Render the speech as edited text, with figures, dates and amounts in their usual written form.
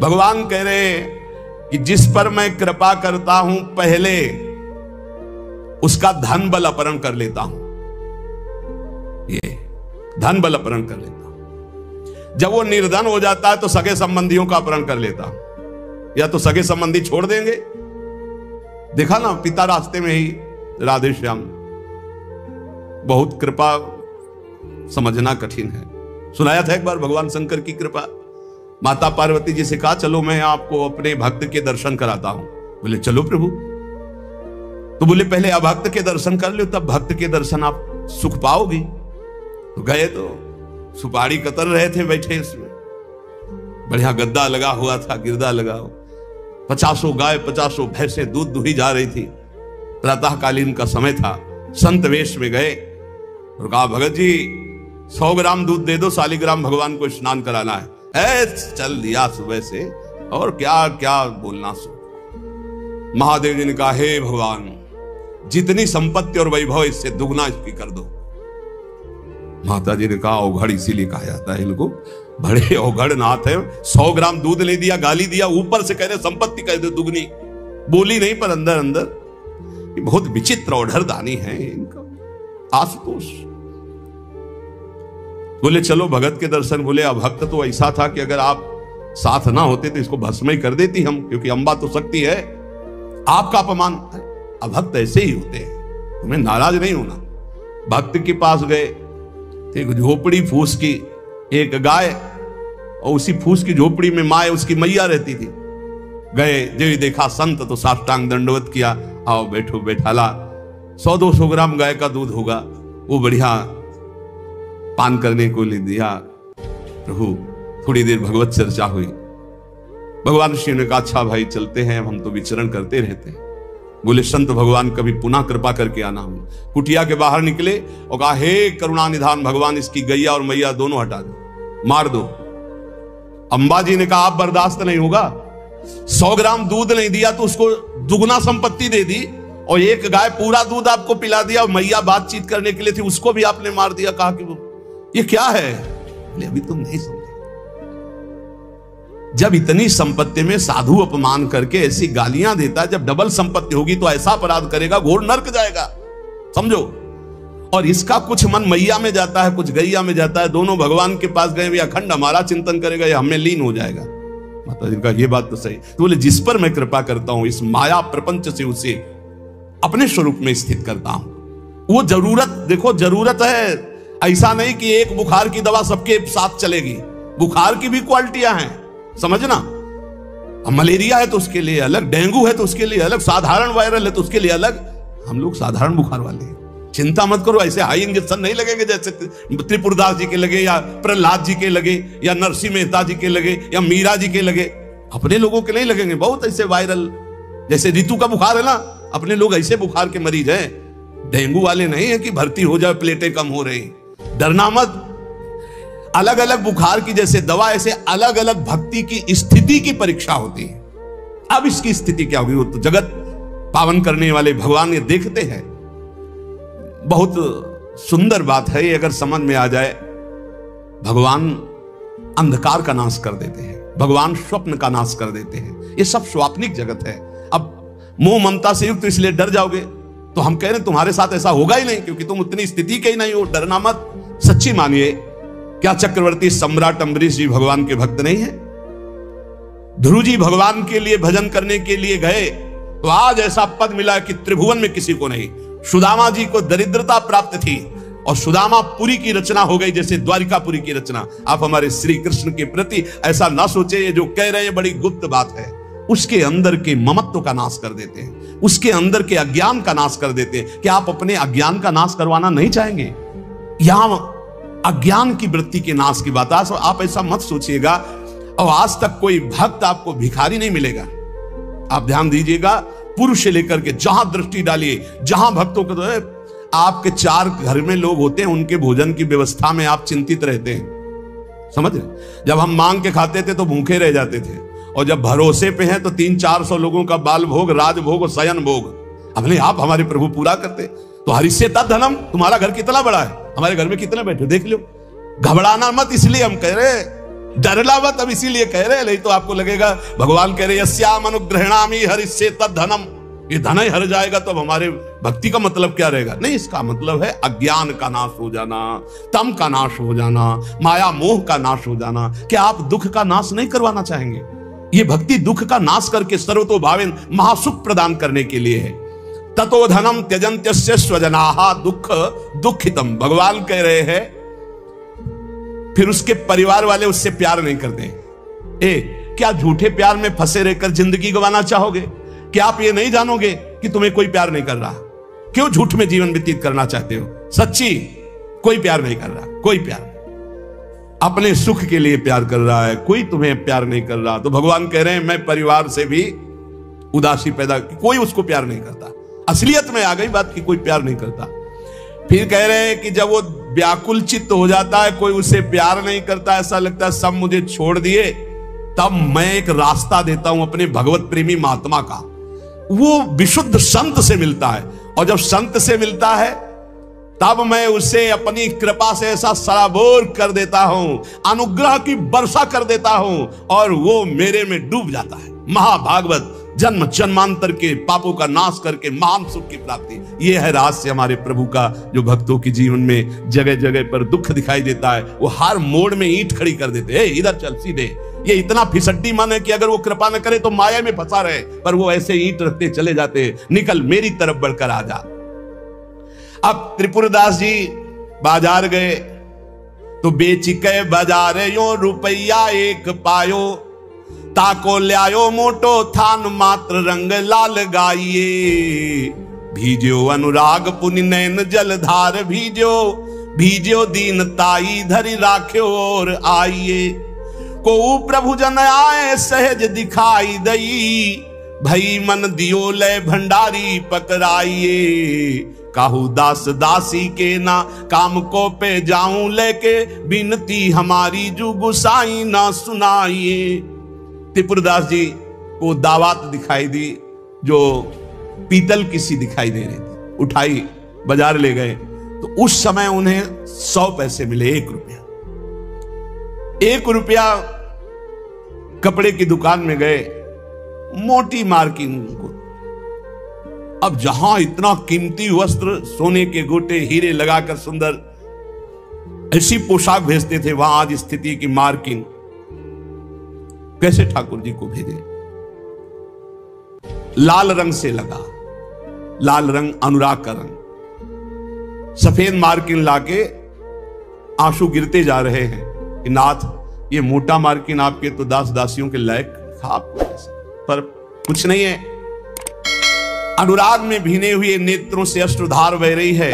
भगवान कह रहे हैं कि जिस पर मैं कृपा करता हूं पहले उसका धन बल अपहरण कर लेता हूं। ये धन बल अपहरण कर लेता हूं। जब वो निर्धन हो जाता है तो सगे संबंधियों का अपहरण कर लेता हूं। या तो सगे संबंधी छोड़ देंगे, देखा ना पिता रास्ते में ही राधे श्याम। बहुत कृपा समझना कठिन है। सुनाया था एक बार भगवान शंकर की कृपा। माता पार्वती जी से कहा चलो मैं आपको अपने भक्त के दर्शन कराता हूं। बोले चलो प्रभु। तो बोले पहले अभक्त के दर्शन कर लो, तब भक्त के दर्शन आप सुख पाओगे। तो गए तो सुपारी कतर रहे थे बैठे, इसमें बढ़िया गद्दा लगा हुआ था, गिरदा लगा हुआ, 50 गाय 50 भैंसे दूध दुही जा रही थी। प्रातःकालीन का समय था। संत वेश में गए और कहा भगत जी 100 ग्राम दूध दे दो, शालिग्राम भगवान को स्नान कराना है। चल दिया सुबह से, और क्या क्या बोलना सो। महादेव जी ने कहा हे भगवान जितनी संपत्ति और वैभव इससे दुगना इसकी कर दो। माता जी ने कहा अवघड़ इसीलिए कहा जाता है इनको, बड़े अवघड़ नाथ है। 100 ग्राम दूध ले दिया, गाली दिया, ऊपर से कह रहे संपत्ति कह दो दुगनी। बोली नहीं पर अंदर अंदर बहुत विचित्र औढ़र दानी है इनका आशुतोष। बोले चलो भगत के दर्शन। बोले अभक्त तो ऐसा था कि अगर आप साथ ना होते तो इसको भस्म ही कर देती हम, क्योंकि अंबा तो शक्ति है। आपका अपमान, अभक्त ऐसे ही होते हैं, तुम्हें नाराज नहीं होना। भक्त के पास गए, एक झोपड़ी फूस की, एक गाय, और उसी फूस की झोपड़ी में माँ उसकी मैया रहती थी। गए जो देखा संत तो साष्टांग दंडवत किया, आओ बैठो बैठाला। 100-200 ग्राम गाय का दूध होगा, वो बढ़िया पान करने को ले दिया। प्रभु थोड़ी देर भगवत चर्चा हुई। भगवान शिव ने कहा अच्छा भाई चलते हैं, हम तो विचरण करते रहते हैं। बोले संत भगवान कभी पुनः कृपा करके आना। हम कुटिया के बाहर निकले और कहा हे करुणा निधान भगवान इसकी गैया और मैया दोनों हटा दो, मार दो। अंबा जी ने कहा आप बर्दाश्त नहीं होगा। 100 ग्राम दूध नहीं दिया तो उसको दुगना संपत्ति दे दी, और एक गाय पूरा दूध आपको पिला दिया, और मैया बातचीत करने के लिए थी उसको भी आपने मार दिया। कहा कि ये क्या है? अभी तुम नहीं समझे। जब इतनी संपत्ति में साधु अपमान करके ऐसी गालियां देता है, जब डबल संपत्ति होगी तो ऐसा अपराध करेगा घोर नरक जाएगा, समझो। और इसका कुछ मन मैया में जाता है, कुछ गैया में जाता है। दोनों भगवान के पास गए, अखंड हमारा चिंतन करेगा या हमें लीन हो जाएगा। माता जी का ये बात तो सही। तो बोले जिस पर मैं कृपा करता हूं इस माया प्रपंच से उसे अपने स्वरूप में स्थित करता हूं। वो जरूरत देखो, जरूरत है। ऐसा नहीं कि एक बुखार की दवा सबके साथ चलेगी। बुखार की भी क्वालिटियां हैं, समझना। मलेरिया है तो उसके लिए अलग, डेंगू है तो उसके लिए अलग, साधारण वायरल है तो उसके लिए अलग। हम लोग साधारण बुखार वाले हैं, चिंता मत करो। ऐसे हाई इंजेक्शन नहीं लगेंगे जैसे त्रिपुरदास जी के लगे, या प्रहलाद जी के लगे, या नरसिंह मेहता जी के लगे, या मीरा जी के लगे। अपने लोगों के नहीं लगेंगे। बहुत ऐसे वायरल, जैसे ऋतु का बुखार है ना, अपने लोग ऐसे बुखार के मरीज हैं। डेंगू वाले नहीं है कि भर्ती हो जाए प्लेटें कम हो रही। डरना मत। अलग अलग बुखार की जैसे दवा, ऐसे अलग अलग भक्ति की स्थिति की परीक्षा होती है। अब इसकी स्थिति क्या होगी वो तो जगत पावन करने वाले भगवान ये देखते हैं। बहुत सुंदर बात है ये, अगर समझ में आ जाए। भगवान अंधकार का नाश कर देते हैं, भगवान स्वप्न का नाश कर देते हैं। ये सब स्वाप्निक जगत है। अब मोह ममता से युक्त इसलिए डर जाओगे तो हम कह रहे हैं तुम्हारे साथ ऐसा होगा ही नहीं, क्योंकि तुम उतनी स्थिति के ही नहीं हो। डरना मत, सच्ची मानिए। क्या चक्रवर्ती सम्राट अम्बरीश जी भगवान के भक्त नहीं है? ध्रुव जी भगवान के लिए भजन करने के लिए गए तो आज ऐसा पद मिला कि त्रिभुवन में किसी को नहीं। सुदामा जी को दरिद्रता प्राप्त थी और सुदामापुरी की रचना हो गई, जैसे द्वारिकापुरी की रचना। आप हमारे श्री कृष्ण के प्रति ऐसा ना सोचे, ये जो कह रहे हैं बड़ी गुप्त बात है। उसके अंदर के ममत्व का नाश कर देते हैं, उसके अंदर के अज्ञान का नाश कर देते हैं। क्या आप अपने अज्ञान का नाश करवाना नहीं चाहेंगे? यहां अज्ञान की वृत्ति के नाश की बात। आप ऐसा मत सोचिएगा। और आज तक कोई भक्त आपको भिखारी नहीं मिलेगा। आप ध्यान दीजिएगा, पुरुष से लेकर के जहां दृष्टि डालिए, जहां भक्तों को आपके 4 घर में लोग होते हैं, उनके भोजन की व्यवस्था में आप चिंतित रहते हैं, समझ रहे? जब हम मांग के खाते थे तो भूखे रह जाते थे, और जब भरोसे पे हैं तो 300-400 लोगों का बाल भोग, राज भोग और शयन भोग अपने आप हमारे प्रभु पूरा करते। तो हरिष्य तद्धनम, तुम्हारा घर कितना बड़ा है, हमारे घर में कितने बैठे देख लो। घबराना मत, इसलिए हम कह रहे डरलावत अब इसीलिए कह रहे हैं, नहीं तो आपको लगेगा भगवान कह रहे यस्याम अनुग्रहणामि हरिष्ये तद्धनम, ये धन ही हर जाएगा तो अब हमारे भक्ति का मतलब क्या रहेगा? नहीं, इसका मतलब है अज्ञान का नाश हो जाना, तम का नाश हो जाना, माया मोह का नाश हो जाना। क्या आप दुख का नाश नहीं करवाना चाहेंगे? ये भक्ति दुख का नाश करके सर्वतोभावेन महासुख प्रदान करने के लिए है। ततो धनम त्यजन्त्यस्य स्वजनाः दुख दुखितम, भगवान कह रहे हैं फिर उसके परिवार वाले उससे प्यार नहीं करते। क्या झूठे प्यार में फंसे रहकर जिंदगी गंवाना चाहोगे? क्या आप ये नहीं जानोगे कि तुम्हें कोई प्यार नहीं कर रहा? क्यों झूठ में जीवन व्यतीत करना चाहते हो? सच्ची कोई प्यार नहीं कर रहा, कोई प्यार नहीं। अपने सुख के लिए प्यार कर रहा है, कोई तुम्हें प्यार नहीं कर रहा। तो भगवान कह रहे हैं मैं परिवार से भी उदासी पैदा की, कोई उसको प्यार नहीं करता। असलियत में आ गई बात कि कोई प्यार नहीं करता। फिर कह रहे हैं कि जब वो व्याकुल चित्त हो जाता है, कोई उसे प्यार नहीं करता, ऐसा लगता है सब मुझे छोड़ दिए, तब मैं एक रास्ता देता हूं अपने भगवत प्रेमी महात्मा का। वो विशुद्ध संत से मिलता है, और जब संत से मिलता है तब मैं उसे अपनी कृपा से ऐसा सराबोर कर देता हूं, अनुग्रह की वर्षा कर देता हूं, और वो मेरे में डूब जाता है। महाभागवत जन्म जन्मांतर के पापों का नाश करके महान सुख की प्राप्ति, यह है रहस्य हमारे प्रभु का, जो भक्तों के जीवन में जगह जगह पर दुख दिखाई देता है, वो हर मोड़ में ईंट खड़ी कर देते हैं। इधर चल सीधे। ये इतना फिसड्डी मन है कि अगर वो कृपा न करे तो माया में फंसा रहे, पर वो ऐसे ईंट रखते चले जाते हैं, निकल मेरी तरफ बढ़कर आ जा। अब त्रिपुरदास जी बाजार गए तो बेच के बाजार यो रुपया एक पायो, ताको ल्यायो मोटो थान मात्र रंग लाल गाइए, भीजो अनुराग पुनि नैन जलधार भीजो, भीजो दीन ताई धरि राख्यो और आइए, को प्रभु जन आए सहज दिखाई दई, भई मन दियो ले भंडारी पकड़ाइए, काहू दास दासी के ना काम को पे जाऊं लेके, बिनती हमारी जू गुसाई ना सुनाइए। त्रिपुरदास जी को दावत दिखाई दी जो पीतल की सी दिखाई दे रही थी, उठाई बाजार ले गए तो उस समय उन्हें 100 पैसे मिले, 1 रुपया। 1 रुपया कपड़े की दुकान में गए, मोटी मार्किंग को। अब जहां इतना कीमती वस्त्र, सोने के गोटे, हीरे लगाकर सुंदर ऐसी पोशाक भेजते थे, वहां आज स्थिति की मार्किंग कैसे ठाकुर जी को भेजे? लाल रंग से लगा, लाल रंग अनुराग का रंग, सफेद मार्किन लाके आंसू गिरते जा रहे हैं कि नाथ ये मोटा मार्किन आपके तो दास दासियों के लायक था, पर कुछ नहीं है। अनुराग में भीने हुए नेत्रों से अश्रुधार बह रही है।